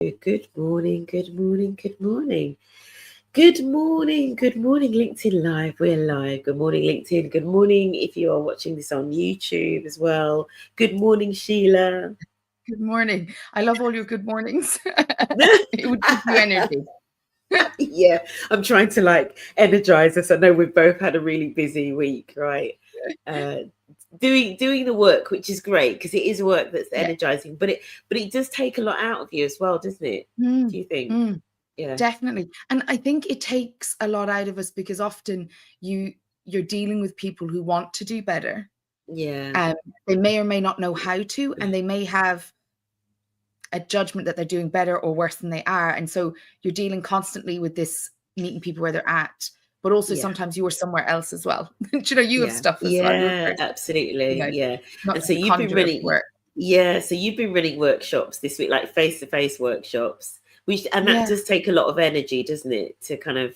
Good morning, good morning, good morning. Good morning, LinkedIn Live. We're live. Good morning, LinkedIn. Good morning if you are watching this on YouTube as well. Good morning, Sheila. Good morning. I love all your good mornings. It would give you energy. Yeah, I'm trying to energize us. I know we've both had a really busy week, right? Doing the work, which is great because it is work that's energizing, but it does take a lot out of you as well, doesn't it? Do you think? Yeah, definitely. And I think it takes a lot out of us because often you're dealing with people who want to do better. Yeah. They may or may not know how to, and they may have a judgment that they're doing better or worse than they are. And so you're dealing constantly with this, meeting people where they're at, but also sometimes you are somewhere else as well. You have stuff as well. Yeah, absolutely. Yeah. Not And just so a you've been conduit of running, work. so you've been running workshops this week, like face-to-face workshops, and that Yeah. does take a lot of energy, doesn't it? To kind of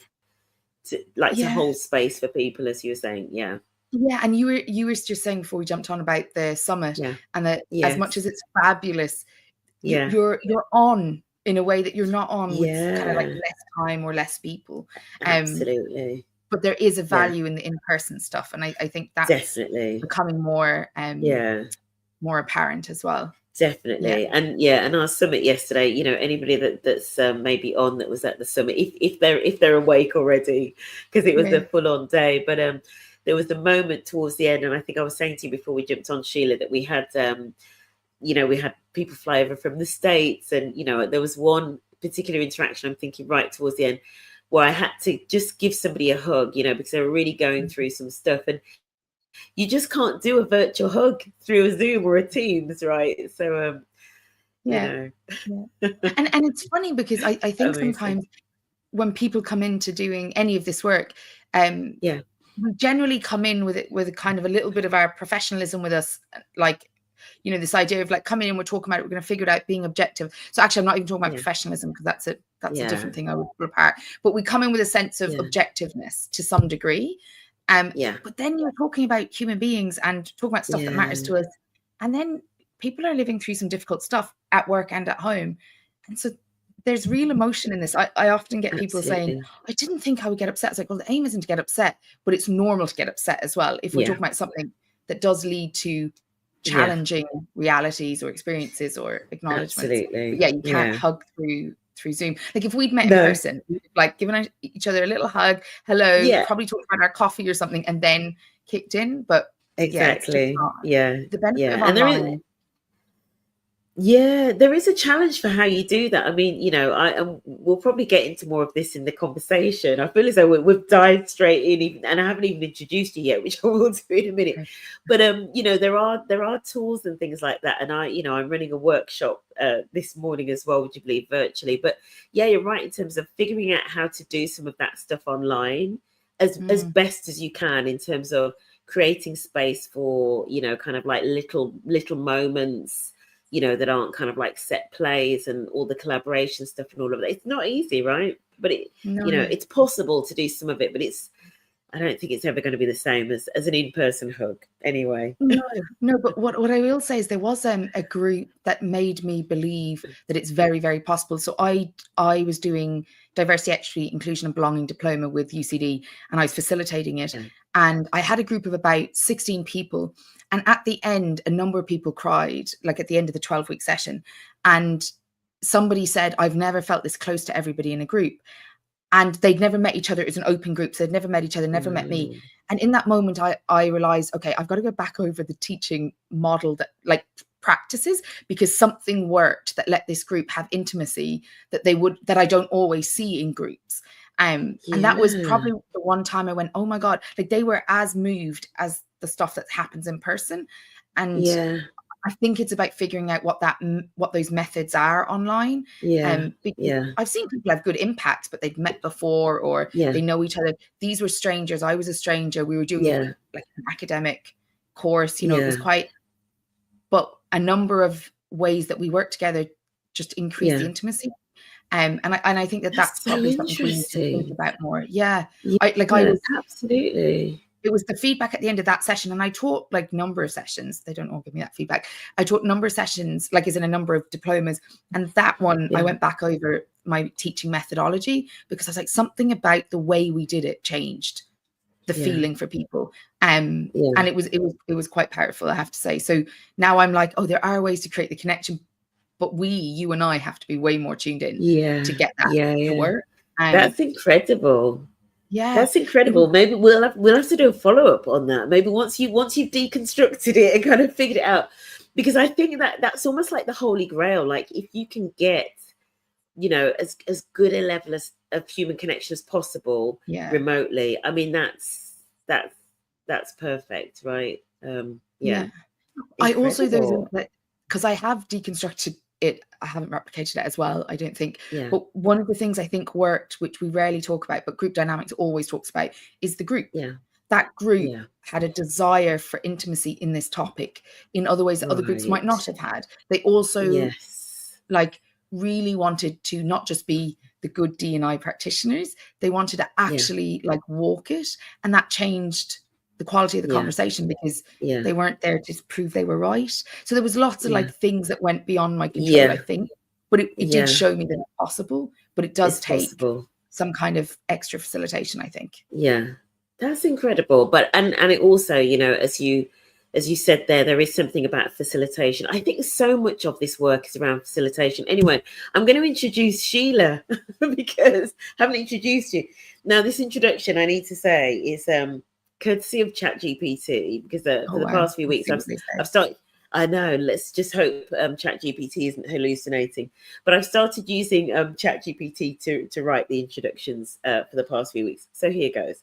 to hold space for people, as you were saying. Yeah. Yeah, and you were just saying before we jumped on about the summit, and that as much as it's fabulous, you're on in a way that you're not on with kind of like less time or less people. Absolutely. But there is a value in the in-person stuff, and I think that's definitely becoming more more apparent as well. Definitely. And our summit yesterday, anybody that's maybe on that was at the summit, if they're awake already, because it was a full-on day. But there was the moment towards the end, and I think I was saying to you before we jumped on, Sheila, that we had we had people fly over from the States, and there was one particular interaction I'm thinking right towards the end where I had to just give somebody a hug, because they were really going through some stuff, and you just can't do a virtual hug through a Zoom or a Teams, right? So and it's funny because I think sometimes when people come into doing any of this work, we generally come in with a kind of a little bit of our professionalism with us, like this idea of like coming in, we're talking about it, we're going to figure it out, being objective. So actually I'm not even talking about professionalism, because that's a different thing I would pull apart. But we come in with a sense of objectiveness to some degree. But then you're talking about human beings and talking about stuff that matters to us, and then people are living through some difficult stuff at work and at home, and so there's real emotion in this. I often get people saying, I didn't think I would get upset. It's like, well, the aim isn't to get upset, but it's normal to get upset as well if we're talking about something that does lead to challenging realities or experiences or acknowledgements. Absolutely. But you can't hug through Zoom. Like if we'd met in person, like given each other a little hug, hello, probably talked about our coffee or something, and then kicked in. But exactly, the benefit of online. There is a challenge for how you do that. I mean, we'll probably get into more of this in the conversation. I feel as though we've dived straight in, and I haven't even introduced you yet, which I will do in a minute. But there are tools and things like that, and I'm running a workshop this morning as well, would you believe, virtually. But you're right in terms of figuring out how to do some of that stuff online as best as you can, in terms of creating space for kind of like little moments, that aren't kind of like set plays and all the collaboration stuff and all of that. It's not easy, right? But it's possible to do some of it, but I don't think it's ever going to be the same as an in-person hug anyway. No, but what I will say is there was a group that made me believe that it's very, very possible. So I was doing diversity, equity, inclusion and belonging diploma with UCD, and I was facilitating it. And I had a group of about 16 people. And at the end, a number of people cried, like at the end of the 12-week session. And somebody said, I've never felt this close to everybody in a group. And they'd never met each other. It was an open group. So they'd never met each other, never met me. And in that moment, I realized, okay, I've got to go back over the teaching model that like practices, because something worked that let this group have intimacy that I don't always see in groups. And that was probably the one time I went, oh my God, like they were as moved as the stuff that happens in person. And I think it's about figuring out what those methods are online. I've seen people have good impact, but they'd met before, or they know each other. These were strangers. I was a stranger. We were doing like an academic course, it was quite, but a number of ways that we work together just increase the intimacy. And I think that's probably something we need to think about more. I was absolutely. it was the feedback at the end of that session. And I taught like number of sessions. They don't all give me that feedback. I taught number of sessions, like as in a number of diplomas. And that one, I went back over my teaching methodology because I was like, something about the way we did it changed the feeling for people. And it was quite powerful, I have to say. So now I'm like, oh, there are ways to create the connection, but you and I have to be way more tuned in to get that to work. That's incredible. Yeah, that's incredible. Maybe we'll have to do a follow-up on that. Maybe once you've deconstructed it and kind of figured it out, because I think that's almost like the holy grail. Like if you can get, you know, as good a level of human connection as possible remotely, I mean that's perfect, right? I also though that because I have deconstructed it, I haven't replicated it as well, I don't think. But one of the things I think worked, which we rarely talk about, but group dynamics always talks about, is the group. That group had a desire for intimacy in this topic in other ways that other groups might not have had. They also like really wanted to not just be the good D&I practitioners, they wanted to actually like walk it, and that changed the quality of the conversation because they weren't there to prove they were right. So there was lots of like things that went beyond my control, I think, but it did show me that it's possible, but it does take some kind of extra facilitation, I think. That's incredible. But and it also, you know, as you said there is something about facilitation. I think so much of this work is around facilitation. Anyway, I'm going to introduce Sheila because I haven't introduced you. Now, this introduction, I need to say, is courtesy of ChatGPT, because for the past few weeks I've started. I know. Let's just hope ChatGPT isn't hallucinating. But I've started using ChatGPT to write the introductions for the past few weeks. So here goes.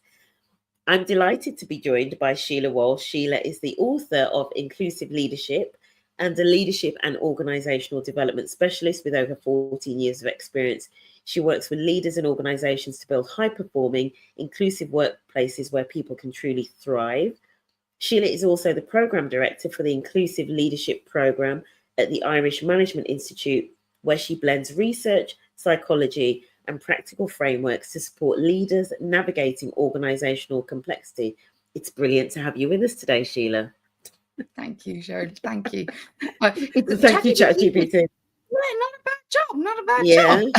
I'm delighted to be joined by Silé Walsh. Sheila is the author of Inclusive Leadership and a leadership and organizational development specialist with over 14 years of experience. She works with leaders and organizations to build high-performing, inclusive workplaces where people can truly thrive. Sheila is also the program director for the Inclusive Leadership Program at the Irish Management Institute, where she blends research, psychology, and practical frameworks to support leaders navigating organizational complexity. It's brilliant to have you with us today, Sheila. Thank you, Sharon. Thank you. Thank you, ChatGPT. Yeah, not a bad job. Not a bad job.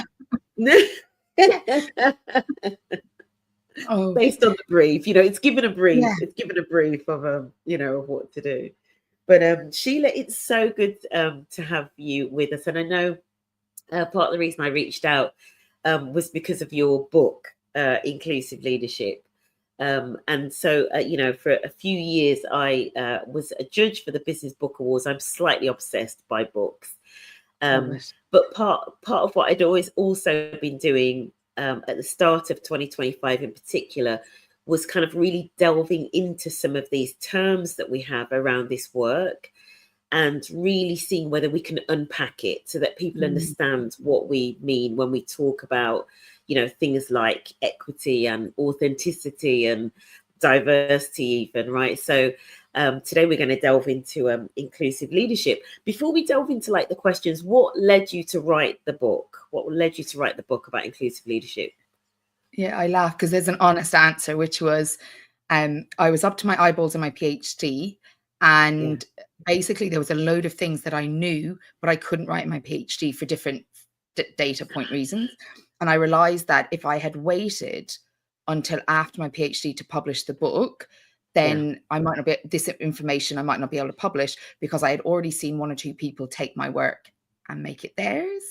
Based on the brief, you know, it's given a brief. It's given a brief of you know, of what to do. But Sheila, it's so good to have you with us, and I know part of the reason I reached out was because of your book, Inclusive Leadership. And so, you know, for a few years, I was a judge for the Business Book Awards. I'm slightly obsessed by books. But part of what I'd always also been doing at the start of 2025 in particular was kind of really delving into some of these terms that we have around this work and really seeing whether we can unpack it so that people understand what we mean when we talk about, you know, things like equity and authenticity and diversity even, right? So today we're going to delve into inclusive leadership. Before we delve into like the questions, what led you to write the book? What led you to write the book about inclusive leadership? Yeah, I laugh because there's an honest answer, which was I was up to my eyeballs in my PhD, and basically there was a load of things that I knew, but I couldn't write in my PhD for different data point reasons. And I realized that if I had waited until after my PhD to publish the book, then I might not be, this information I might not be able to publish, because I had already seen one or two people take my work and make it theirs,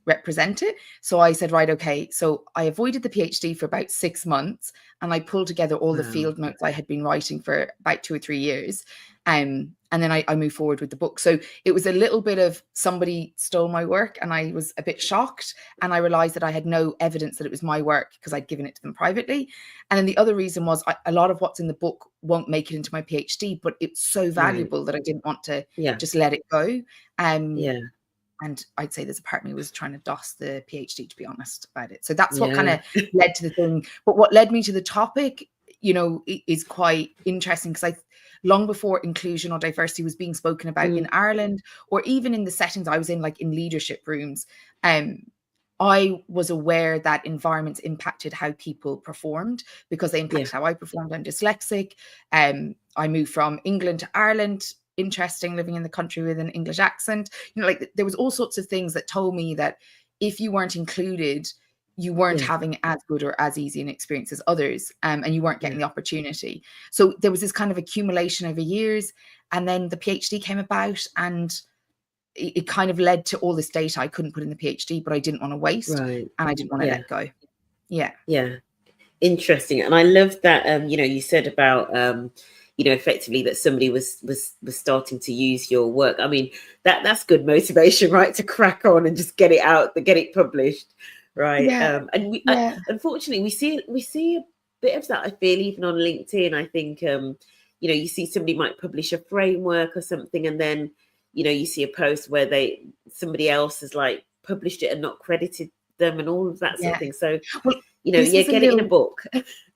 represent it. So I said, right, okay. So I avoided the PhD for about 6 months, and I pulled together all the field notes I had been writing for about 2 or 3 years. And then I moved forward with the book. So it was a little bit of somebody stole my work, and I was a bit shocked. And I realized that I had no evidence that it was my work because I'd given it to them privately. And then the other reason was a lot of what's in the book won't make it into my PhD, but it's so valuable that I didn't want to just let it go. And I'd say there's a part of me was trying to DOS the PhD, to be honest about it. So that's what kind of led to the thing. But what led me to the topic, you know, is quite interesting, because long before inclusion or diversity was being spoken about in Ireland, or even in the settings I was in, like in leadership rooms, I was aware that environments impacted how people performed because they impacted how I performed. I'm dyslexic. I moved from England to Ireland. Interesting, living in the country with an English accent. You know, like there was all sorts of things that told me that if you weren't included, you weren't having as good or as easy an experience as others, and you weren't getting the opportunity. So there was this kind of accumulation over years, and then the PhD came about, and it kind of led to all this data I couldn't put in the PhD, but I didn't want to waste, and I didn't want to let go. Yeah. Interesting. And I love that, you know, you said about, you know, effectively that somebody was starting to use your work. I mean, that's good motivation, right? To crack on and just get it out, get it published, right? And we, unfortunately, we see a bit of that, I feel, even on LinkedIn. I think, you know, you see somebody might publish a framework or something, and then, you know, you see a post where somebody else has like published it and not credited them and all of that sort of thing. So, well, you know, get it in a book.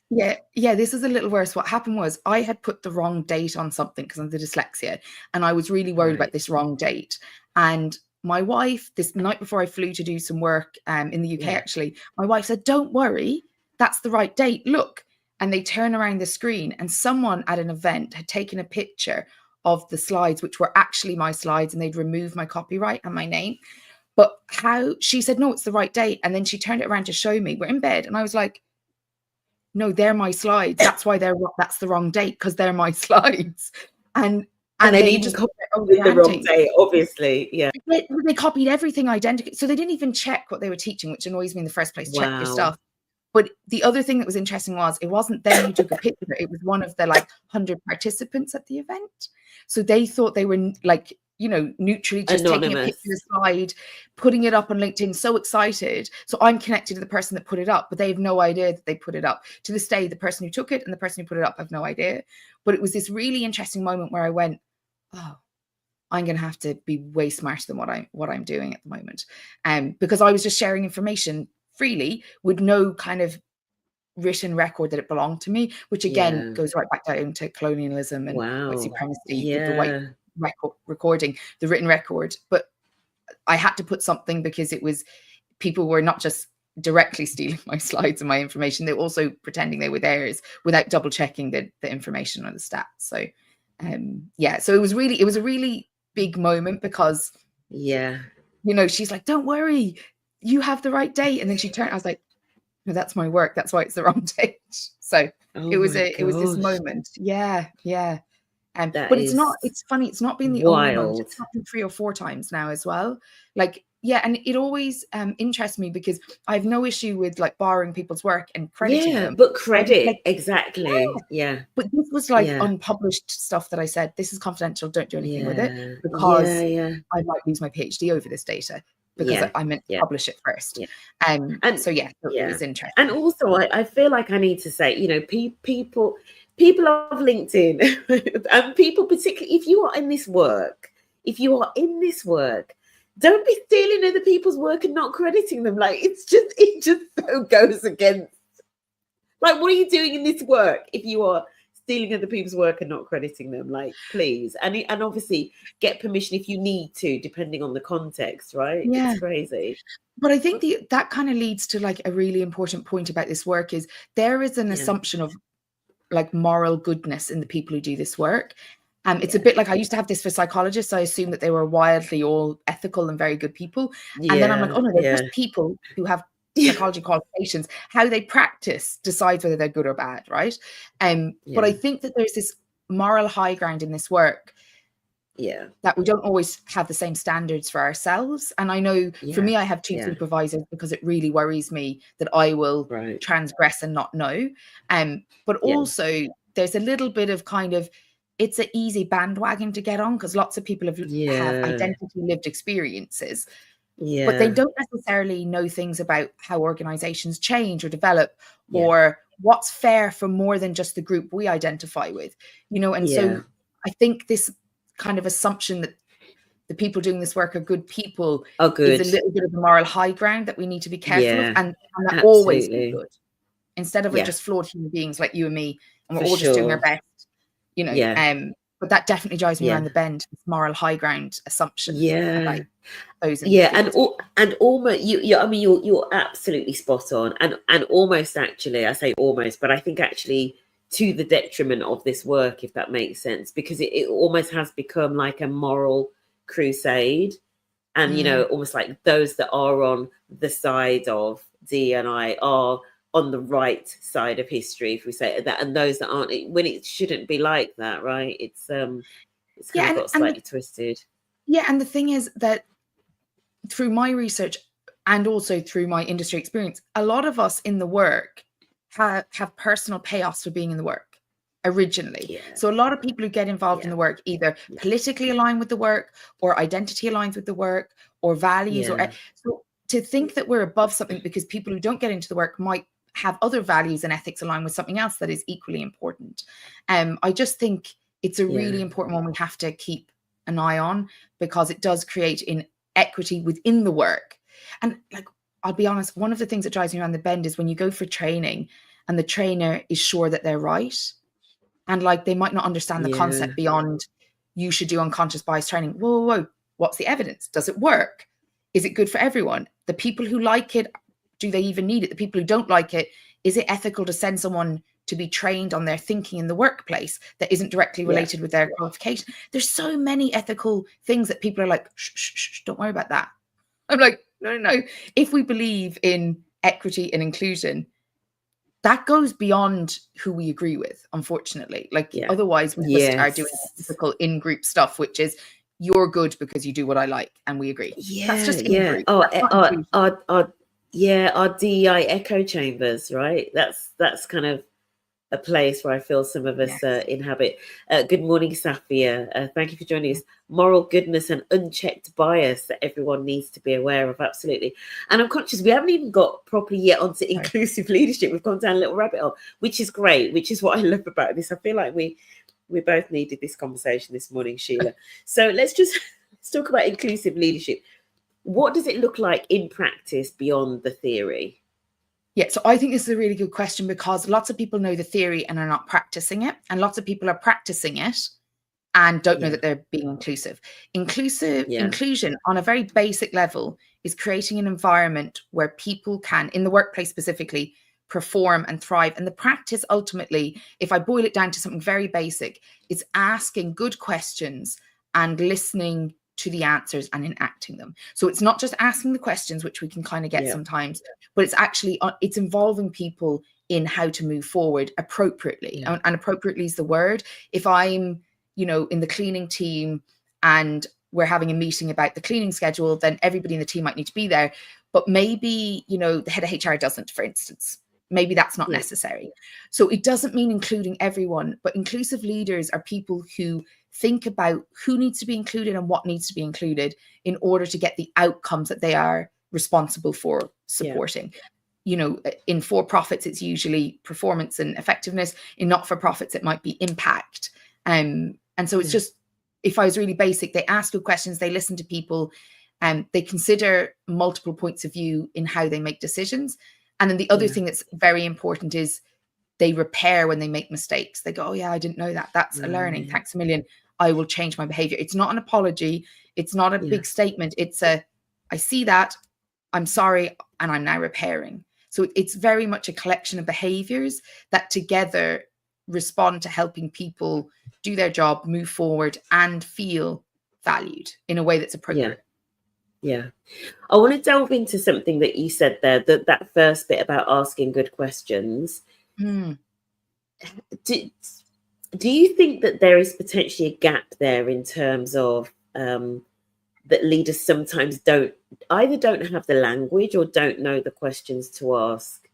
This is a little worse. What happened was I had put the wrong date on something because of the dyslexia, and I was really worried about this wrong date. And my wife, this night before I flew to do some work in the UK, actually, my wife said, "Don't worry, that's the right date. Look." And they turn around the screen, and someone at an event had taken a picture of the slides, which were actually my slides, and they'd removed my copyright and my name. But how she said, "No, it's the right date." And then she turned it around to show me. We're in bed. And I was like, "No, they're my slides. That's why that's the wrong date, because they're my slides." And they just copied the wrong date, obviously. Yeah. They copied everything identically. So they didn't even check what they were teaching, which annoys me in the first place. Check your stuff. But the other thing that was interesting was it wasn't them who took a picture. It was one of the 100 participants at the event. So they thought they were like, you know, neutrally just taking a picture of the slide, putting it up on LinkedIn, so excited. So I'm connected to the person that put it up, but they have no idea that they put it up. To this day, the person who took it and the person who put it up have no idea. But it was this really interesting moment where I went, oh, I'm going to have to be way smarter than what I'm doing at the moment. Because I was just sharing information freely with no kind of written record that it belonged to me, which again goes right back down to colonialism and white supremacy with the white recording, the written record. But I had to put something because people were not just directly stealing my slides and my information, they were also pretending they were theirs without double checking the information or the stats. So so it was a really big moment because you know, she's like, "Don't worry, you have the right date." And then she turned, I was like, "No, that's my work. That's why it's the wrong date." So it was this moment. But it's funny. It's not been the only moment. It's happened 3 or 4 times now as well. And it always interests me because I have no issue with borrowing people's work and crediting them. But credit, exactly. But this was unpublished stuff that I said, "This is confidential. Don't do anything with it because I might lose my PhD over this data." Because I meant to publish it first. And so it was interesting. And also I feel like I need to say, you know, people of LinkedIn and people, particularly if you are in this work, don't be stealing other people's work and not crediting them. It just so goes against, what are you doing in this work if you are stealing other people's work and not crediting them? Please. And obviously get permission if you need to, depending on the context, right? It's crazy. But I think that kind of leads to a really important point about this work is there is an assumption of moral goodness in the people who do this work. It's a bit like I used to have this for psychologists. I assumed that they were wildly all ethical and very good people. And then I'm like, oh no, they're just people who have psychology qualifications. How they practice decides whether they're good or bad, right? But I think that there's this moral high ground in this work that we don't always have the same standards for ourselves. And I know for me, I have 2 supervisors because it really worries me that I will transgress and not know. But also there's a little bit of it's an easy bandwagon to get on because lots of people have identity lived experiences. But they don't necessarily know things about how organizations change or develop or what's fair for more than just the group we identify with, you know. And so I think this kind of assumption that the people doing this work are good people is a little bit of the moral high ground that we need to be careful of, and that always be good instead of just flawed human beings like you and me, and we're all just doing our best, you know. But that definitely drives me around the bend, this moral high ground assumption. those in the field. and almost I mean, you're absolutely spot on, and almost actually, I say almost, but I think actually to the detriment of this work, if that makes sense, because it almost has become like a moral crusade, and almost like those that are on the side of D&I are on the right side of history, if we say that, and those that aren't, when it shouldn't be like that, right? It's kind of got slightly twisted. Yeah, and the thing is that through my research and also through my industry experience, a lot of us in the work have personal payoffs for being in the work originally. Yeah. So a lot of people who get involved in the work either politically align with the work, or identity aligns with the work, or values. So to think that we're above something because people who don't get into the work might have other values and ethics align with something else that is equally important. I just think it's a really important one we have to keep an eye on, because it does create inequity within the work. And like, I'll be honest, one of the things that drives me around the bend is when you go for training and the trainer is sure that they're right, and like they might not understand the concept beyond you should do unconscious bias training. Whoa, what's the evidence? Does it work? Is it good for everyone? The people who like it, do they even need it? The people who don't like it, is it ethical to send someone to be trained on their thinking in the workplace that isn't directly related with their qualification? There's so many ethical things that people are like, shh, don't worry about that. I'm like, no. If we believe in equity and inclusion, that goes beyond who we agree with, unfortunately. Like, otherwise we just are doing typical in-group stuff, which is you're good because you do what I like and we agree. That's just in-group. Our DEI echo chambers, right? That's kind of a place where I feel some of us inhabit. Good morning, Safia. Thank you for joining us. Moral goodness and unchecked bias that everyone needs to be aware of. Absolutely. And I'm conscious we haven't even got properly yet onto inclusive leadership. We've gone down a little rabbit hole, which is great, which is what I love about this. I feel like we both needed this conversation this morning, Sheila. So let's talk about inclusive leadership. What does it look like in practice beyond the theory? Yeah, so I think this is a really good question, because lots of people know the theory and are not practicing it. And lots of people are practicing it and don't know that they're being inclusive. Inclusion on a very basic level is creating an environment where people can, in the workplace specifically, perform and thrive. And the practice ultimately, if I boil it down to something very basic, is asking good questions and listening to the answers and enacting them. So it's not just asking the questions, which we can kind of get sometimes, but it's actually, it's involving people in how to move forward appropriately. And appropriately is the word. If I'm, in the cleaning team and we're having a meeting about the cleaning schedule, then everybody in the team might need to be there. But maybe, the head of HR doesn't, for instance. Maybe that's not necessary. So it doesn't mean including everyone, but inclusive leaders are people who think about who needs to be included and what needs to be included in order to get the outcomes that they are responsible for supporting. In for-profits, it's usually performance and effectiveness. In not-for-profits, it might be impact. And so it's just, if I was really basic, they ask good questions, they listen to people, and they consider multiple points of view in how they make decisions. And then the other thing that's very important is they repair when they make mistakes. They go, oh yeah, I didn't know that. That's a learning. Thanks a million. I will change my behavior. It's not an apology. It's not a big statement. It's I see that, I'm sorry, and I'm now repairing. So it's very much a collection of behaviors that together respond to helping people do their job, move forward, and feel valued in a way that's appropriate. Yeah. I want to delve into something that you said there, that first bit about asking good questions. Do you think that there is potentially a gap there in terms of that leaders sometimes don't have the language or don't know the questions to ask?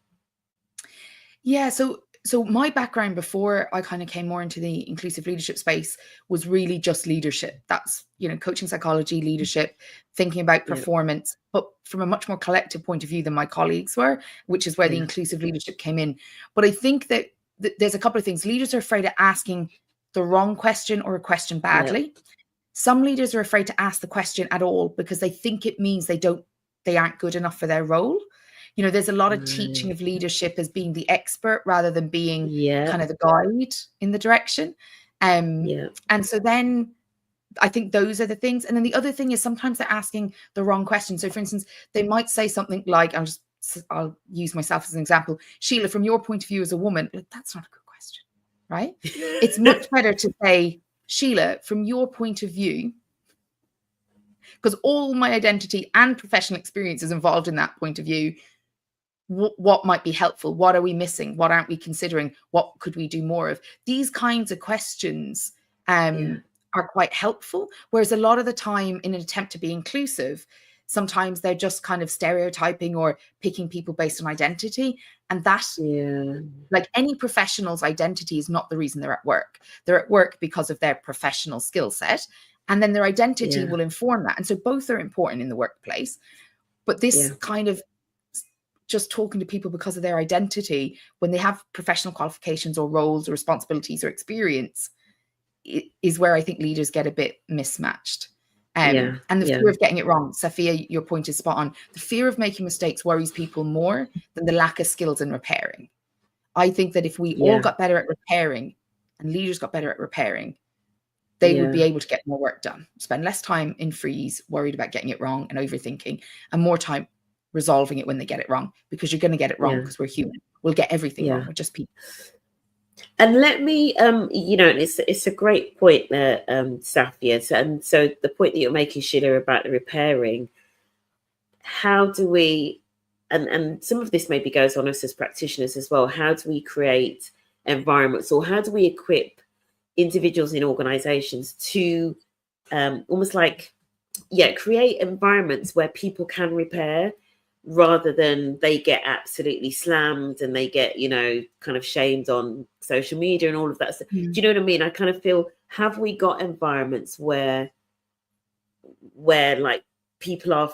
Yeah, so my background before I kind of came more into the inclusive leadership space was really just leadership. That's, coaching psychology, leadership, thinking about performance, but from a much more collective point of view than my colleagues were, which is where the inclusive leadership came in. But I think that there's a couple of things. Leaders are afraid of asking the wrong question or a question badly. Some leaders are afraid to ask the question at all because they think it means they aren't good enough for their role. There's a lot of teaching of leadership as being the expert rather than being kind of the guide in the direction. And so then I think those are the things. And then the other thing is sometimes they're asking the wrong question. So for instance, they might say something like, I'll use myself as an example. Sheila, from your point of view as a woman, that's not a good question, right? It's much better to say, Sheila, from your point of view, because all my identity and professional experience is involved in that point of view. What might be helpful? What are we missing? What aren't we considering? What could we do more of? These kinds of questions are quite helpful. Whereas a lot of the time, in an attempt to be inclusive, sometimes they're just kind of stereotyping or picking people based on identity. And that, like any professional's identity is not the reason they're at work. They're at work because of their professional skill set. And then their identity will inform that. And so both are important in the workplace. But this kind of just talking to people because of their identity, when they have professional qualifications or roles or responsibilities or experience, is where I think leaders get a bit mismatched. And the fear of getting it wrong. Sophia, your point is spot on. The fear of making mistakes worries people more than the lack of skills in repairing. I think that if we all got better at repairing and leaders got better at repairing, they would be able to get more work done, spend less time in freeze, worried about getting it wrong and overthinking, and more time resolving it when they get it wrong, because you're going to get it wrong because we're human. We'll get everything wrong. We're just people. And let me, it's a great point there, Safia. And so the point that you're making, Sheila, about the repairing, how do we, and some of this maybe goes on us as practitioners as well, how do we create environments, or how do we equip individuals in organizations to almost like, create environments where people can repair, rather than they get absolutely slammed and they get, kind of shamed on social media and all of that stuff. Do you know what I mean? I kind of feel, have we got environments where like people are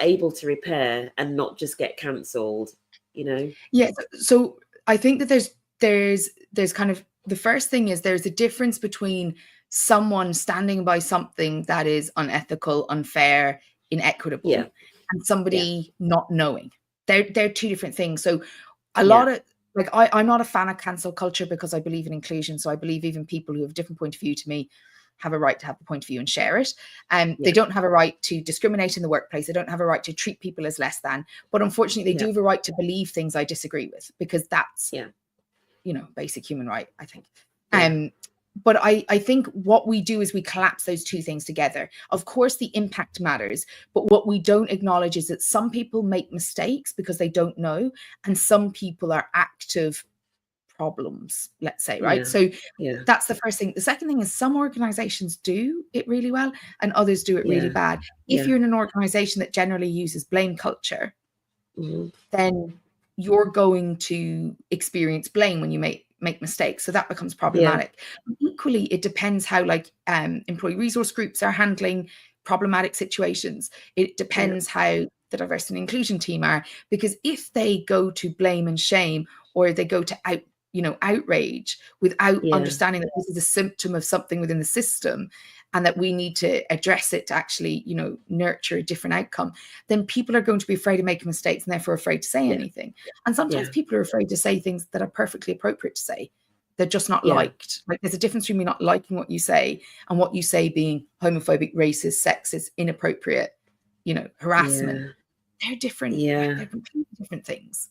able to repair and not just get cancelled, Yeah. So I think that there's kind of, the first thing is there's a difference between someone standing by something that is unethical, unfair, inequitable, and somebody not knowing. They're two different things. So a lot of, like, I'm not a fan of cancel culture because I believe in inclusion. So I believe even people who have a different point of view to me have a right to have a point of view and share it. They don't have a right to discriminate in the workplace. They don't have a right to treat people as less than. But unfortunately, they do have a right to believe things I disagree with, because that's, basic human right, I think. But I think what we do is we collapse those two things together. Of course, the impact matters, but what we don't acknowledge is that some people make mistakes because they don't know, and some people are active problems, let's say, right? So that's the first thing. The second thing is some organizations do it really well and others do it really bad. If you're in an organization that generally uses blame culture, then you're going to experience blame when you make mistakes. So that becomes problematic. Equally, it depends how employee resource groups are handling problematic situations. It depends how the diversity and inclusion team are, because if they go to blame and shame, or they go to outrage without understanding that this is a symptom of something within the system and that we need to address it to actually, nurture a different outcome, then people are going to be afraid of making mistakes and therefore afraid to say anything. And sometimes people are afraid to say things that are perfectly appropriate to say. They're just not liked. Like, there's a difference between me not liking what you say and what you say being homophobic, racist, sexist, inappropriate, harassment. They're different. They're completely different things.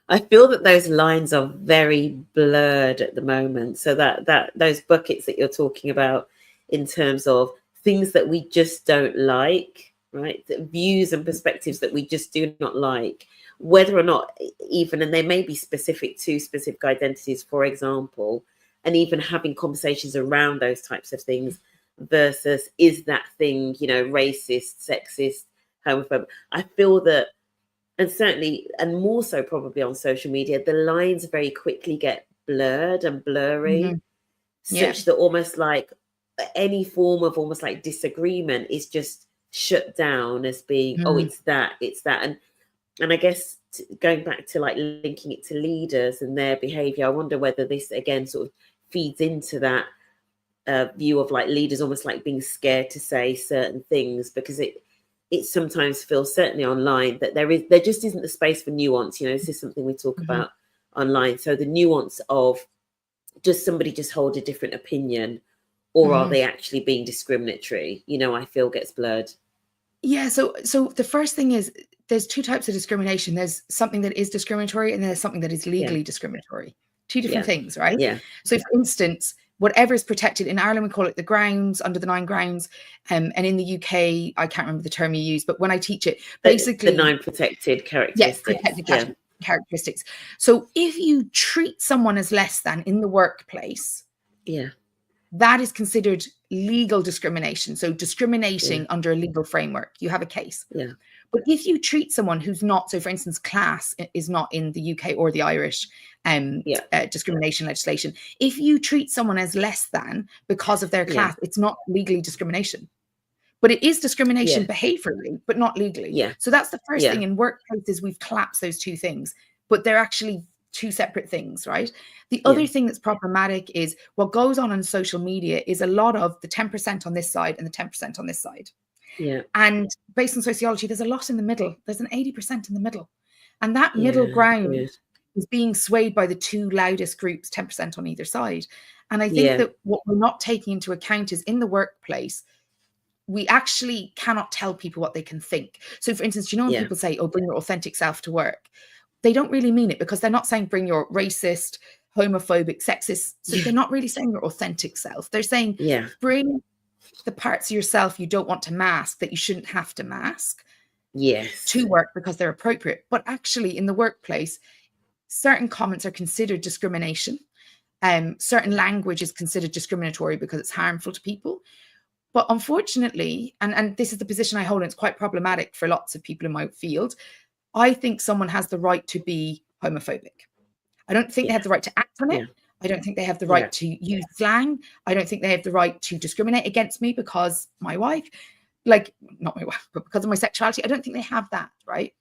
I feel that those lines are very blurred at the moment. So that those buckets that you're talking about in terms of things that we just don't like, right? The views and perspectives that we just do not like, whether or not even, and they may be specific to specific identities, for example, and even having conversations around those types of things versus is that thing, racist, sexist, homophobic. I feel that, and certainly, and more so probably on social media, the lines very quickly get blurred and blurry, such that almost like any form of almost like disagreement is just shut down as being, it's that. And I guess going back to like linking it to leaders and their behavior, I wonder whether this again sort of feeds into that view of like leaders almost like being scared to say certain things, because it sometimes feels, certainly online, that there just isn't the space for nuance. This is something we talk about online. So the nuance of, does somebody just hold a different opinion, or are they actually being discriminatory? You know, I feel gets blurred. Yeah, so the first thing is there's two types of discrimination. There's something that is discriminatory and there's something that is legally discriminatory. Two different things, right? Yeah. So for instance, whatever is protected in Ireland, we call it the grounds, under the 9 grounds. And in the UK, I can't remember the term you use, but when I teach it, basically the 9 protected characteristics. Protected characteristics. So if you treat someone as less than in the workplace, that is considered legal discrimination. So discriminating under a legal framework, you have a case. But if you treat someone who's not, so for instance, class is not in the UK or the Irish discrimination legislation. If you treat someone as less than because of their class, it's not legally discrimination. But it is discrimination behaviorally, but not legally. So that's the first thing. In workplaces, we've collapsed those two things, but they're actually two separate things, right? The other thing that's problematic is what goes on social media is a lot of the 10% on this side and the 10% on this side. And based on sociology, there's a lot in the middle. There's an 80% in the middle. And that middle ground is being swayed by the two loudest groups, 10% on either side. And I think that what we're not taking into account is in the workplace, we actually cannot tell people what they can think. So for instance, you know, when people say, oh, bring your authentic self to work, they don't really mean it, because they're not saying bring your racist, homophobic, sexist. So they're not really saying your authentic self. They're saying bring the parts of yourself you don't want to mask, that you shouldn't have to mask to work because they're appropriate. But actually in the workplace, certain comments are considered discrimination. Certain language is considered discriminatory because it's harmful to people. But unfortunately, and this is the position I hold, and it's quite problematic for lots of people in my field, I think someone has the right to be homophobic. I don't think they have the right to act on it. I don't think they have the right to use slang. I don't think they have the right to discriminate against me because my wife, like, not my wife, but because of my sexuality. I don't think they have that, right?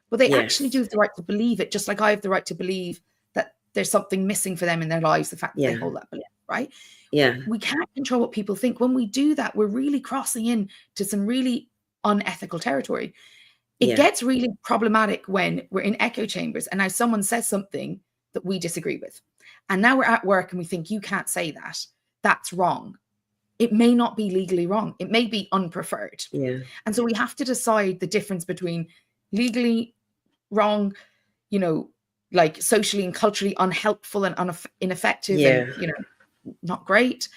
But they actually do have the right to believe it, just like I have the right to believe that there's something missing for them in their lives, the fact that they hold that belief, right? We can't control what people think. When we do that, we're really crossing into some really unethical territory. It gets really problematic when we're in echo chambers and now someone says something that we disagree with. And now we're at work and we think, you can't say that. That's wrong. It may not be legally wrong. It may be unpreferred. And so we have to decide the difference between legally wrong, you know, like socially and culturally unhelpful and ineffective and, you know, not great.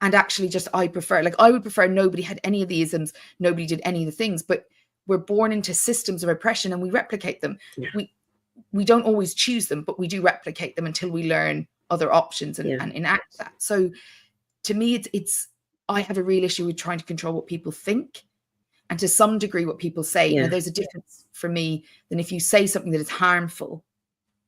And actually just, I would prefer nobody had any of the isms, nobody did any of the things, but we're born into systems of oppression and we replicate them. We don't always choose them, but we do replicate them until we learn other options and enact that. So to me, I have a real issue with trying to control what people think, and to some degree what people say. Now, there's a difference for me than if you say something that is harmful.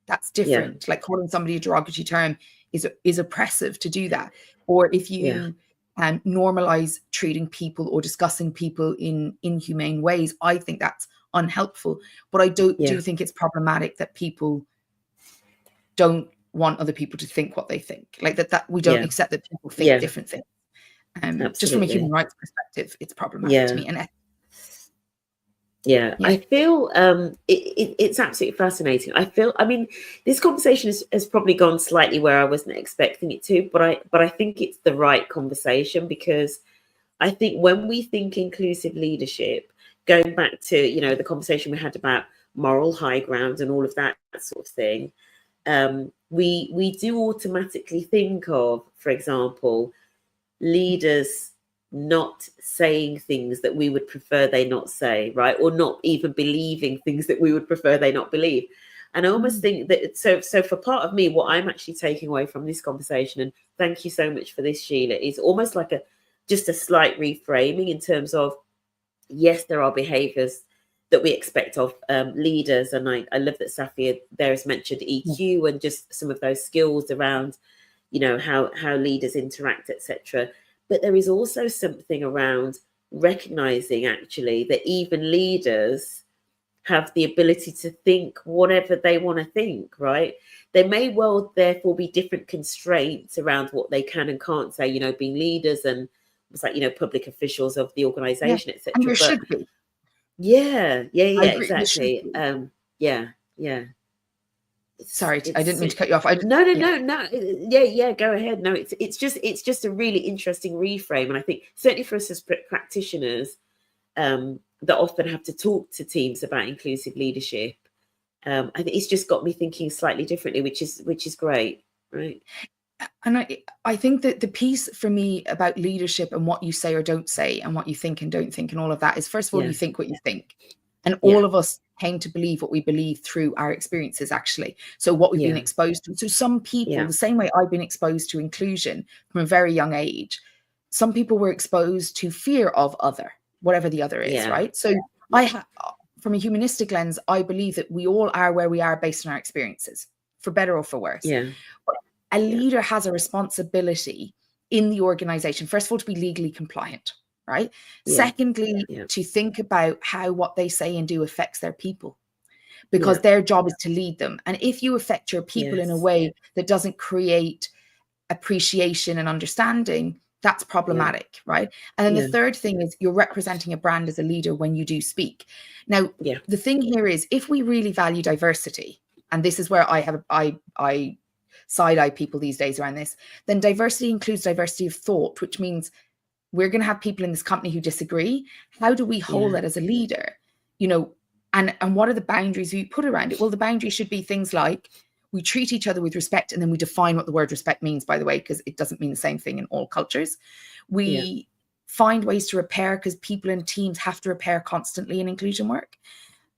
That's different. Like calling somebody a derogatory term is oppressive to do that. Or if you normalize treating people or discussing people in inhumane ways, I think that's unhelpful. But I do think it's problematic that people don't want other people to think what they think. Like that we don't accept that people think different things. Just from a human rights perspective, it's problematic to me. And I feel it's absolutely fascinating. I mean, this conversation has probably gone slightly where I wasn't expecting it to, but I think it's the right conversation, because I think when we think inclusive leadership, going back to, you know, the conversation we had about moral high ground and all of that sort of thing, we do automatically think of, for example, leaders not saying things that we would prefer they not say, right? Or not even believing things that we would prefer they not believe. And I almost think that, so for part of me, what I'm actually taking away from this conversation, and thank you so much for this, Sheila, is almost like just a slight reframing in terms of, yes, there are behaviors that we expect of leaders. And I love that Safia there has mentioned EQ and just some of those skills around, you know, how leaders interact, etc. But there is also something around recognizing actually that even leaders have the ability to think whatever they want to think, right? There may well therefore be different constraints around what they can and can't say, you know, being leaders and it's like, you know, public officials of the organization, etc. And there should be. Yeah, exactly. Yeah. Sorry, I didn't mean to cut you off. No. Yeah, go ahead. No, it's just a really interesting reframe, and I think certainly for us as practitioners, that often have to talk to teams about inclusive leadership. I think it's just got me thinking slightly differently, which is great, right? And I think that the piece for me about leadership and what you say or don't say and what you think and don't think and all of that is, first of all, you think what you think. And all of us came to believe what we believe through our experiences, actually. So what we've been exposed to. So some people, the same way I've been exposed to inclusion from a very young age, some people were exposed to fear of other, whatever the other is, right? So from a humanistic lens, I believe that we all are where we are based on our experiences, for better or for worse. But a leader has a responsibility in the organization, first of all, to be legally compliant, right? Secondly, to think about how what they say and do affects their people, because their job is to lead them. And if you affect your people in a way that doesn't create appreciation and understanding, that's problematic, right? And then the third thing is you're representing a brand as a leader when you do speak. Now, the thing here is, if we really value diversity, and this is where I side-eye people these days around this, then diversity includes diversity of thought, which means we're going to have people in this company who disagree. How do we hold that as a leader? You know, and what are the boundaries we put around it? Well, the boundaries should be things like we treat each other with respect, and then we define what the word respect means, by the way, because it doesn't mean the same thing in all cultures. We find ways to repair, because people and teams have to repair constantly in inclusion work.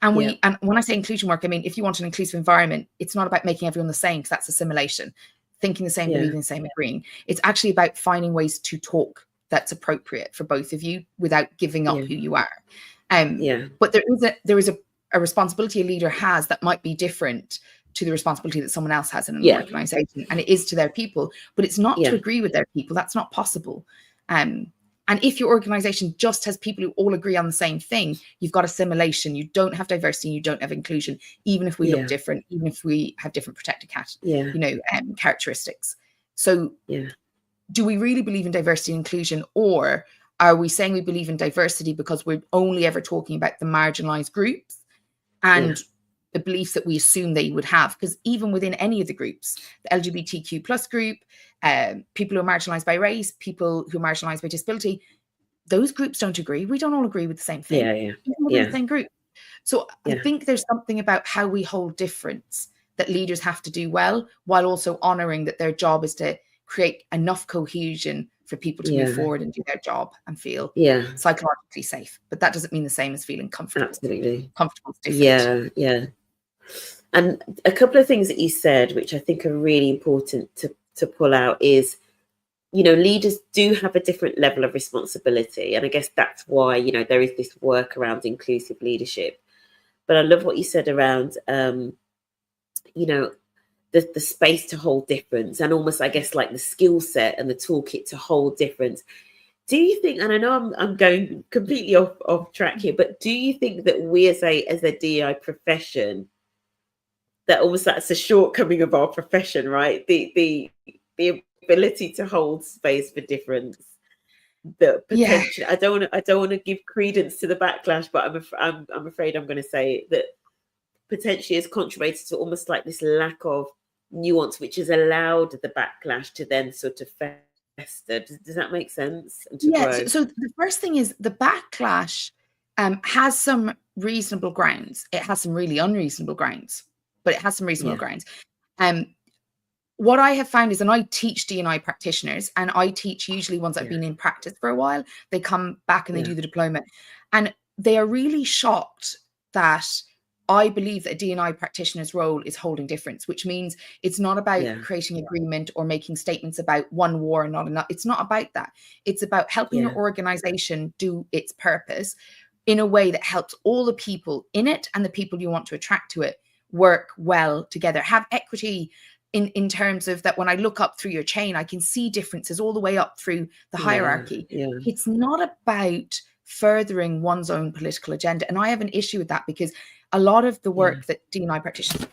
And and when I say inclusion work, I mean, if you want an inclusive environment, it's not about making everyone the same, because that's assimilation. Thinking the same, believing the same, agreeing. It's actually about finding ways to talk that's appropriate for both of you without giving up who you are. But there is a responsibility a leader has that might be different to the responsibility that someone else has in an organization, and it is to their people, but it's not to agree with their people. That's not possible. And if your organization just has people who all agree on the same thing, you've got assimilation. You don't have diversity, you don't have inclusion, even if we look different, even if we have different protected characteristics. So do we really believe in diversity and inclusion, or are we saying we believe in diversity because we're only ever talking about the marginalized groups and the beliefs that we assume they would have? Because even within any of the groups, the LGBTQ plus group, people who are marginalized by race, people who are marginalized by disability, those groups don't agree. We don't all agree with the same thing. Even within the same group. So I think there's something about how we hold difference that leaders have to do well, while also honoring that their job is to create enough cohesion for people to move forward and do their job and feel psychologically safe. But that doesn't mean the same as feeling comfortable. Absolutely. Comfortable is different. And a couple of things that you said, which I think are really important to pull out, is, you know, leaders do have a different level of responsibility. And I guess that's why, you know, there is this work around inclusive leadership. But I love what you said around, you know, the space to hold difference, and almost, I guess, like the skill set and the toolkit to hold difference. Do you think, and I know I'm going completely off track here, but do you think that we as a DEI profession, that almost that's a shortcoming of our profession, right? The ability to hold space for difference, that potentially, I don't want to give credence to the backlash, but I'm afraid I'm going to say that potentially has contributed to almost like this lack of nuance, which has allowed the backlash to then sort of fester. Does that make sense? And so the first thing is the backlash has some reasonable grounds. It has some really unreasonable grounds, but it has some reasonable grounds. What I have found is, and I teach D&I practitioners, and I teach usually ones that have been in practice for a while, they come back and they do the diploma, and they are really shocked that I believe that a D&I practitioner's role is holding difference, which means it's not about creating agreement or making statements about one war and not enough. It's not about that. It's about helping your organization do its purpose in a way that helps all the people in it and the people you want to attract to it work well together, have equity in terms of that. When I look up through your chain, I can see differences all the way up through the hierarchy. It's not about furthering one's own political agenda. And I have an issue with that, because a lot of the work that D&I practitioners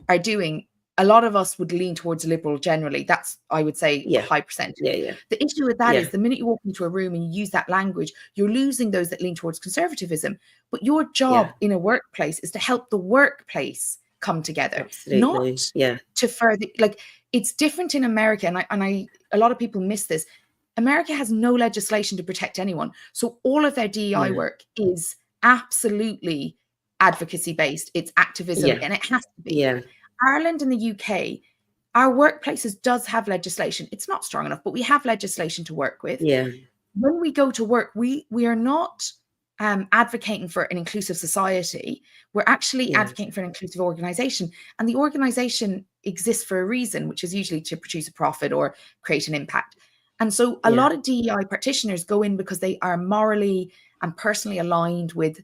are doing, a lot of us would lean towards liberal generally. That's, I would say, a high percentage. The issue with that is the minute you walk into a room and you use that language, you're losing those that lean towards conservatism. But your job in a workplace is to help the workplace come together. Absolutely. Not to further, like, it's different in America, and I a lot of people miss this. America has no legislation to protect anyone, so all of their DEI work is absolutely advocacy based. It's activism, and it has to be. Ireland and the UK, our workplaces does have legislation. It's not strong enough, but we have legislation to work with. When we go to work, we are not advocating for an inclusive society. We're actually advocating for an inclusive organization, and the organization exists for a reason, which is usually to produce a profit or create an impact. And so a lot of DEI practitioners go in because they are morally and personally aligned with,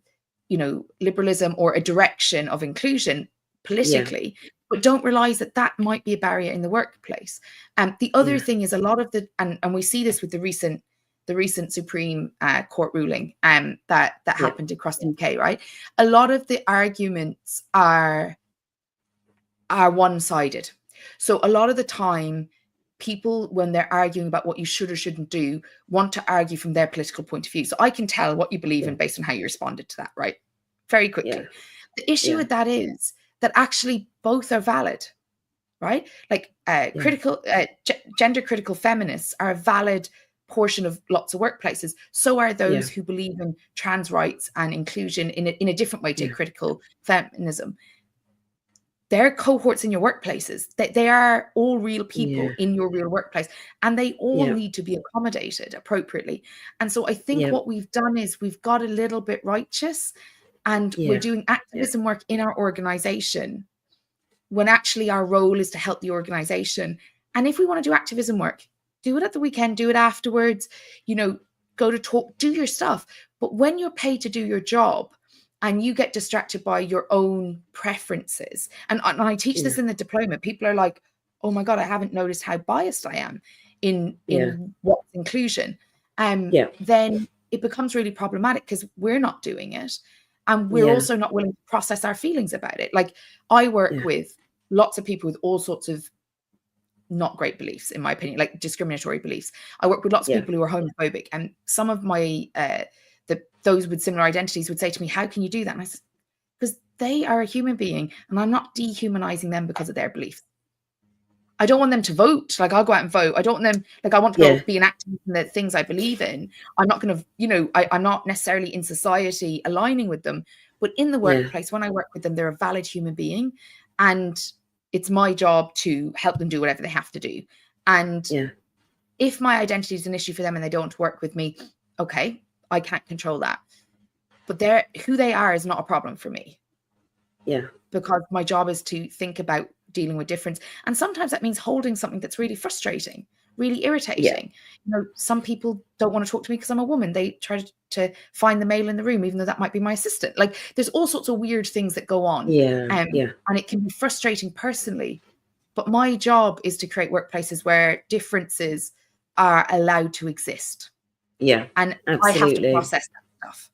you know, liberalism or a direction of inclusion politically, but don't realize that that might be a barrier in the workplace. The other thing is a lot of the, and we see this with the recent Supreme Court ruling that happened across the UK, right? A lot of the arguments are one-sided. So a lot of the time, people, when they're arguing about what you should or shouldn't do, want to argue from their political point of view. So I can tell what you believe in based on how you responded to that, right? Very quickly. The issue with that is that actually both are valid, right? Like gender critical feminists are a valid portion of lots of workplaces. So are those who believe in trans rights and inclusion in a different way to critical feminism. They're cohorts in your workplaces. They are all real people in your real workplace, and they all need to be accommodated appropriately. And so I think what we've done is we've got a little bit righteous, and we're doing activism work in our organization when actually our role is to help the organization. And if we want to do activism work, do it at the weekend, do it afterwards, you know, go to talk, do your stuff. But when you're paid to do your job, and you get distracted by your own preferences. And I teach this in the diploma. People are like, oh my God, I haven't noticed how biased I am in what's inclusion. Then it becomes really problematic because we're not doing it. And we're also not willing to process our feelings about it. Like, I work with lots of people with all sorts of not great beliefs, in my opinion, like discriminatory beliefs. I work with lots of people who are homophobic, and some of my those with similar identities would say to me, how can you do that? And I said, because they are a human being, and I'm not dehumanizing them because of their beliefs. I don't want them to vote. Like, I'll go out and vote. I don't want them, like, I want to go be an activist in the things I believe in. I'm not going to, you know, I'm not necessarily in society aligning with them, but in the workplace, when I work with them, they're a valid human being, and it's my job to help them do whatever they have to do. And if my identity is an issue for them and they don't work with me, okay, I can't control that. But who they are is not a problem for me. Because my job is to think about dealing with difference. And sometimes that means holding something that's really frustrating, really irritating. You know, some people don't want to talk to me because I'm a woman. They try to find the male in the room, even though that might be my assistant. Like, there's all sorts of weird things that go on. And it can be frustrating personally. But my job is to create workplaces where differences are allowed to exist. And absolutely. I have to process that stuff.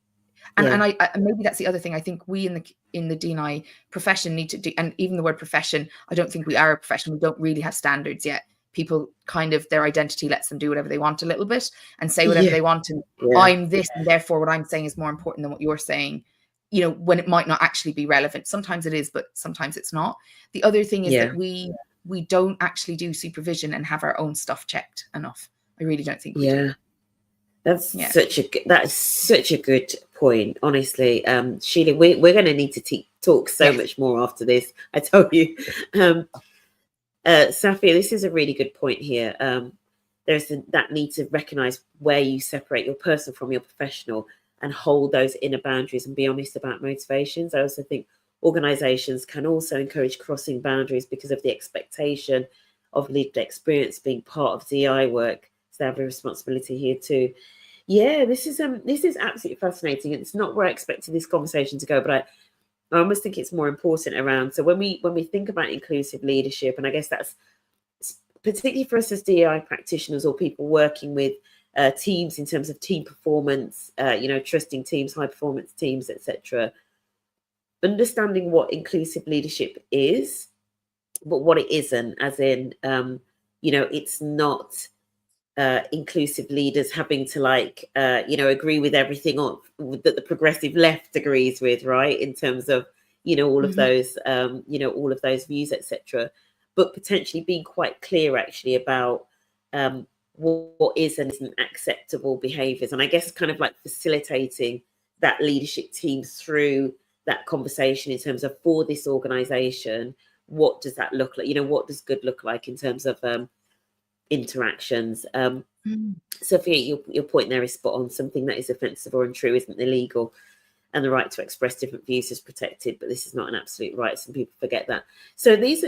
And I maybe that's the other thing. I think we in the D&I profession need to do, and even the word profession, I don't think we are a profession. We don't really have standards yet. People kind of, their identity lets them do whatever they want a little bit and say whatever they want. And I'm this, and therefore what I'm saying is more important than what you're saying, you know, when it might not actually be relevant. Sometimes it is, but sometimes it's not. The other thing is that we don't actually do supervision and have our own stuff checked enough. I really don't think we do. That's such a good point, honestly. Sheila, we're going to need to talk so much more after this, I tell you. Safia, this is a really good point here. There's that need to recognize where you separate your personal from your professional and hold those inner boundaries and be honest about motivations. I also think organizations can also encourage crossing boundaries because of the expectation of lived experience being part of DI work. So they have a responsibility here too. Yeah, this is absolutely fascinating. It's not where I expected this conversation to go, but I almost think it's more important around. So when we think about inclusive leadership, and I guess that's particularly for us as DEI practitioners or people working with teams in terms of team performance, you know, trusting teams, high performance teams, etc. Understanding what inclusive leadership is, but what it isn't, as in, you know, it's not inclusive leaders having to you know, agree with everything that the progressive left agrees with, right? In terms of all of those, all of those views, etc. But potentially being quite clear actually about what is and isn't acceptable behaviours, and I guess kind of like facilitating that leadership team through that conversation in terms of, for this organisation, what does that look like? What does good look like in terms of interactions? Sophia, your point there is spot on. Something that is offensive or untrue isn't illegal, and the right to express different views is protected, but this is not an absolute right. Some people forget that. So these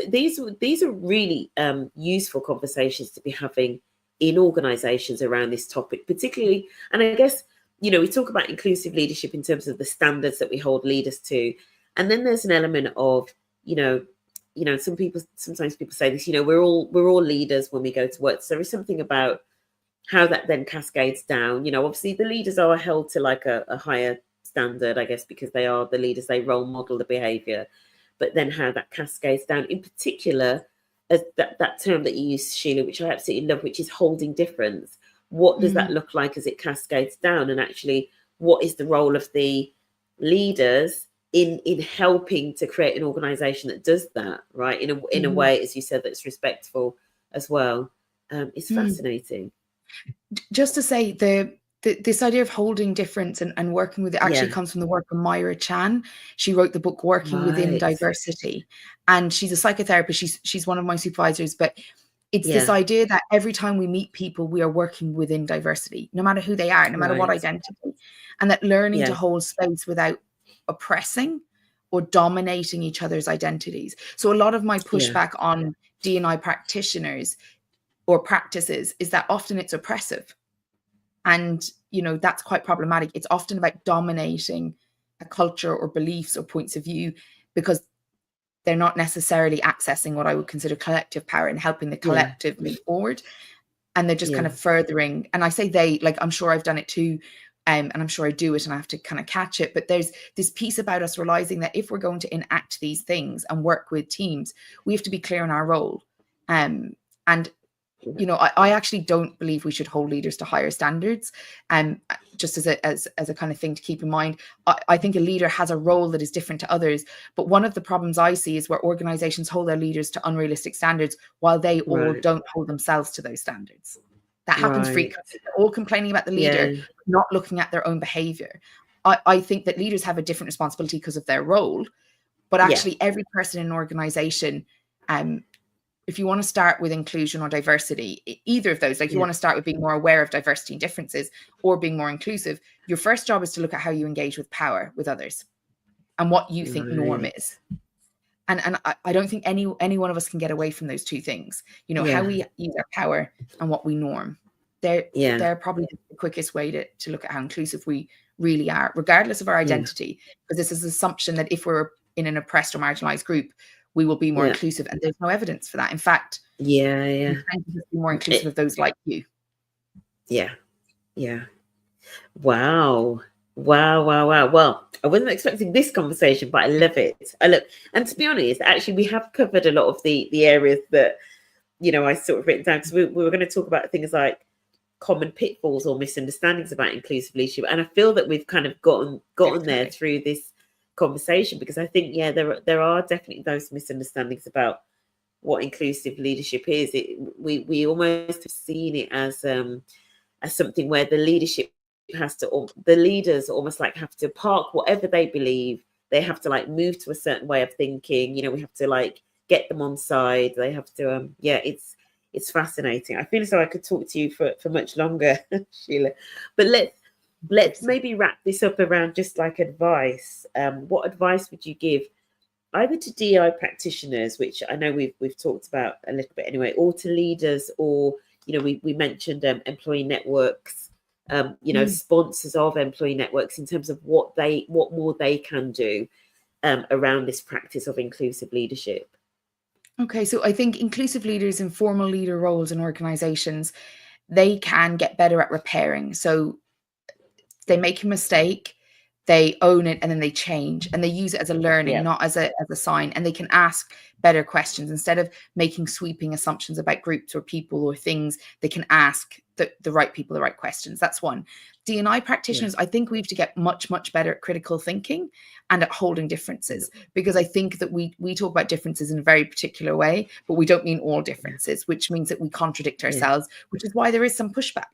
are really useful conversations to be having in organisations around this topic, particularly. And I guess, we talk about inclusive leadership in terms of the standards that we hold leaders to, and then there's an element of, sometimes people say this, we're all leaders when we go to work. So there is something about how that then cascades down. Obviously the leaders are held to like a higher standard, I guess, because they are the leaders, they role model the behavior, but then how that cascades down, in particular, as that term that you use, Sheila, which I absolutely love, which is holding difference. What does that look like as it cascades down? And actually, what is the role of the leaders in helping to create an organization that does that, right? In a way, as you said, that's respectful as well. It's fascinating. Just to say, this idea of holding difference and working with it actually comes from the work of Myra Chan. She wrote the book Working Within Diversity, and she's a psychotherapist. She's one of my supervisors, but it's this idea that every time we meet people, we are working within diversity, no matter who they are, no matter what identity, and that learning to hold space without oppressing or dominating each other's identities. So a lot of my pushback on D&I practitioners or practices is that often it's oppressive. And, that's quite problematic. It's often about dominating a culture or beliefs or points of view, because they're not necessarily accessing what I would consider collective power and helping the collective move forward. And they're just kind of furthering. And I say they, like, I'm sure I've done it too. And I'm sure I do it and I have to kind of catch it. But there's this piece about us realizing that if we're going to enact these things and work with teams, we have to be clear in our role. And I actually don't believe we should hold leaders to higher standards. Just as a kind of thing to keep in mind, I think a leader has a role that is different to others. But one of the problems I see is where organizations hold their leaders to unrealistic standards while they all don't hold themselves to those standards. That happens frequently. They're all complaining about the leader, not looking at their own behavior. I think that leaders have a different responsibility because of their role, but actually every person in an organization, if you want to start with inclusion or diversity, either of those, like you want to start with being more aware of diversity and differences or being more inclusive, your first job is to look at how you engage with power with others and what you think norm is. And I don't think any one of us can get away from those two things. How we use our power and what we norm. They're probably the quickest way to look at how inclusive we really are, regardless of our identity. Because this is the assumption that if we're in an oppressed or marginalized group, we will be more inclusive, and there's no evidence for that. In fact, we tend to be more inclusive of those like you. Wow. Well, I wasn't expecting this conversation, but I love it. And to be honest, actually, we have covered a lot of the areas that I sort of written down, because we were going to talk about things like common pitfalls or misunderstandings about inclusive leadership, and I feel that we've kind of gotten there through this conversation, because I think there are definitely those misunderstandings about what inclusive leadership is. We almost have seen it as something where the leadership the leaders almost like have to park whatever they believe. They have to like move to a certain way of thinking. We have to like get them on side. They have to it's fascinating. I feel as though I could talk to you for much longer, Sheila, but let's maybe wrap this up around just like advice. What advice would you give either to DI practitioners, which I know we've talked about a little bit anyway, or to leaders, or we mentioned employee networks, sponsors of employee networks, in terms of what more they can do around this practice of inclusive leadership? Okay, so I think inclusive leaders in formal leader roles in organizations, they can get better at repairing. So they make a mistake, they own it, and then they change, and they use it as a learning, not as a sign. And they can ask better questions instead of making sweeping assumptions about groups or people or things. They can ask the right people the right questions. That's one. D&I practitioners, I think we have to get much better at critical thinking and at holding differences, because I think that we talk about differences in a very particular way, but we don't mean all differences, which means that we contradict ourselves, which is why there is some pushback.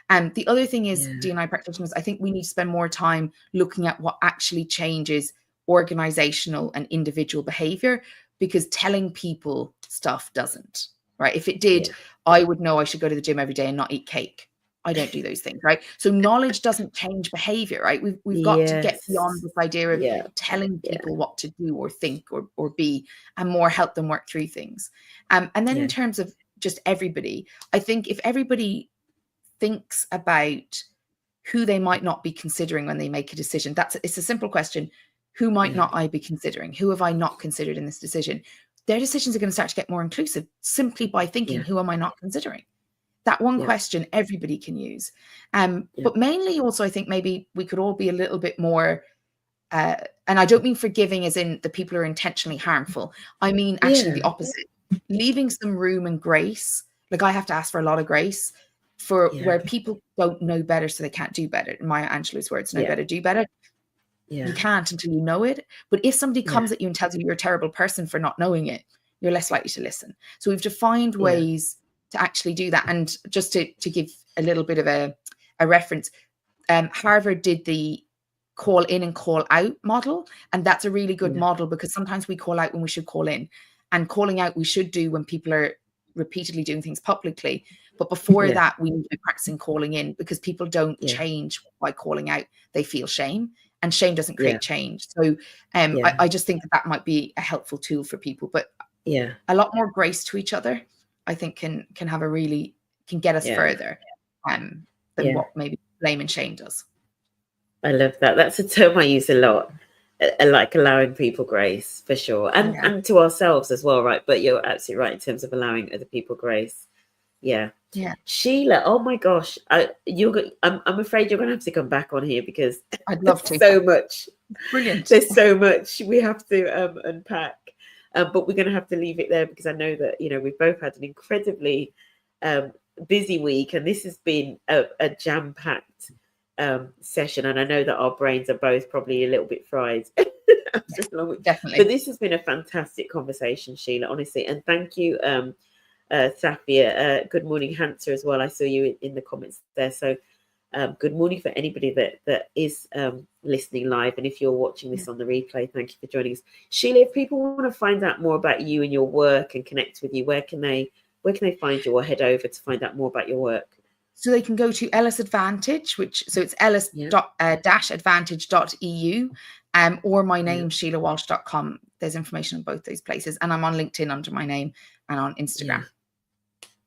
And the other thing is, D&I practitioners, I think we need to spend more time looking at what actually changes organizational and individual behavior, because telling people stuff doesn't, right? If it did, I would know I should go to the gym every day and not eat cake. I don't do those things, right? So knowledge doesn't change behavior, right? We've got to get beyond this idea of telling people what to do or think or be, and more help them work through things. And then in terms of just everybody, I think if everybody thinks about who they might not be considering when they make a decision, it's a simple question. Who might not I be considering? Who have I not considered in this decision? Their decisions are going to start to get more inclusive simply by thinking, who am I not considering? That one question everybody can use. But mainly also, I think maybe we could all be a little bit more, and I don't mean forgiving as in the people are intentionally harmful. I mean actually the opposite. Leaving some room and grace. Like, I have to ask for a lot of grace for where people don't know better, so they can't do better. In Maya Angelou's words, know better, do better. You can't until you know it. But if somebody comes at you and tells you you're a terrible person for not knowing it, you're less likely to listen. So we have to find ways to actually do that. And just to give a little bit of a reference, Harvard did the call in and call out model. And that's a really good model, because sometimes we call out when we should call in. And calling out we should do when people are repeatedly doing things publicly. But before that, we need to be practicing calling in, because people don't change by calling out. They feel shame, and shame doesn't create change. So I just think that might be a helpful tool for people. But a lot more grace to each other, I think, can have can get us further than what maybe blame and shame does. I love that. That's a term I use a lot. Like allowing people grace, for sure, and to ourselves as well, right? But you're absolutely right in terms of allowing other people grace. Sheila, oh my gosh, I'm afraid you're gonna have to come back on here, because I'd love to. So much, brilliant. There's so much we have to unpack, but we're gonna have to leave it there, because I know that we've both had an incredibly busy week, and this has been a jam-packed session, and I know that our brains are both probably a little bit fried after a long week. Definitely. But this has been a fantastic conversation, Sheila, honestly, and thank you, Safia. Good morning, Hansa, as well. I saw you in the comments there. So good morning for anybody that is listening live, and if you're watching this on the replay, thank you for joining us. Sheila, if people want to find out more about you and your work and connect with you, where can they find you, or head over to find out more about your work? So they can go to Ellis Advantage, so it's ellis-advantage.eu, or my name, SheilaWalsh.com. There's information on both those places. And I'm on LinkedIn under my name, and on Instagram.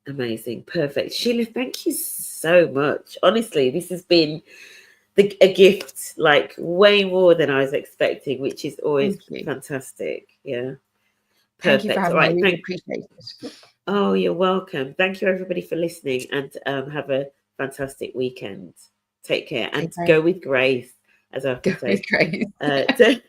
Amazing. Perfect. Sheila, thank you so much. Honestly, this has been a gift, like way more than I was expecting, which is always fantastic. Yeah. Perfect. Thank you for having me. I really appreciate it. Oh, you're welcome. Thank you, everybody, for listening, and have a fantastic weekend. Take care, and go with grace, as I often say. Go with grace.